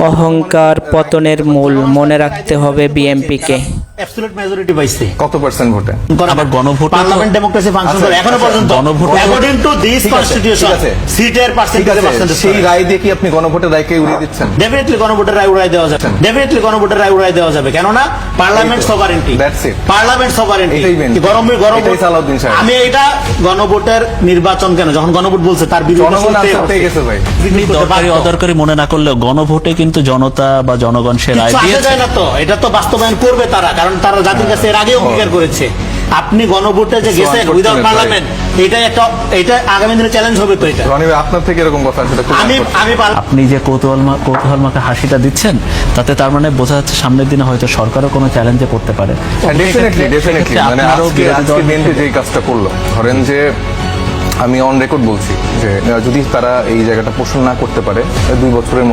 অহংকার পতনের মূল, মনে রাখতে হবে বিএনপিকে। অ্যাবসলিউট মেজরিটি পাইছে কত পার্সেন্ট ভোটে? আবার গণভোটে পার্লামেন্ট ডেমোক্রেসি ফাংশন করে এখনো পর্যন্ত গণভোটে অ্যাকর্ডিং টু দিস কনস্টিটিউশন সিটের পার্সেন্টেজ সেই রায় দিয়ে কি আপনি গণভোটের রায়কে উড়িয়ে দিচ্ছেন? ডেফিনেটলি গণভোটের রায় উড়াই দেওয়া যাবে, ডেফিনেটলি গণভোটের রায় উড়াই দেওয়া যাবে। কেননা parliament sovereignty, That's it. Parliament sovereignty এটাই main। এটাই সালাউদ্দিন সাহেব। আমি এটা গণভোটের নির্বাচন কেন যখন গণভোট বলছে তার বিরুদ্ধে জনগণ আনসার পেয়ে গেছে ভাই। দরকারি অদরকারি মনে না করলেও গণভোটে কিন্তু জনতা বা জনগণ সে রায় আসা দিয়েছে। যায় না তো, এটা তো বাস্তবায়ন করবে তারা, কারণ তারা জাতির কাছে এর আগে অঙ্গীকার করেছে। আপনি গণভোটে যে গেছেন উইদাউট পার্লামেন্ট, এটা আগামী দিনে চ্যালেঞ্জ হবে। তো এটা রনি ভাই, আপনার থেকে এরকম কথা আসলে খুব আমি আপনি যে কৌতূহল মাখা হাসিটা দিচ্ছেন, তাতে তার মানে বোঝা যাচ্ছে সামনের দিনে হয়তো সরকারও কোনো চ্যালেঞ্জে পড়তে পারে। ডেফিনেটলি মানে আজকে বিএনপি যে কাজটা করলো, ধরেন যে আমি অন রেকর্ড বলছি যে যদি তারা এই জায়গাটা পোষণ না করতে পারে 2 বছরের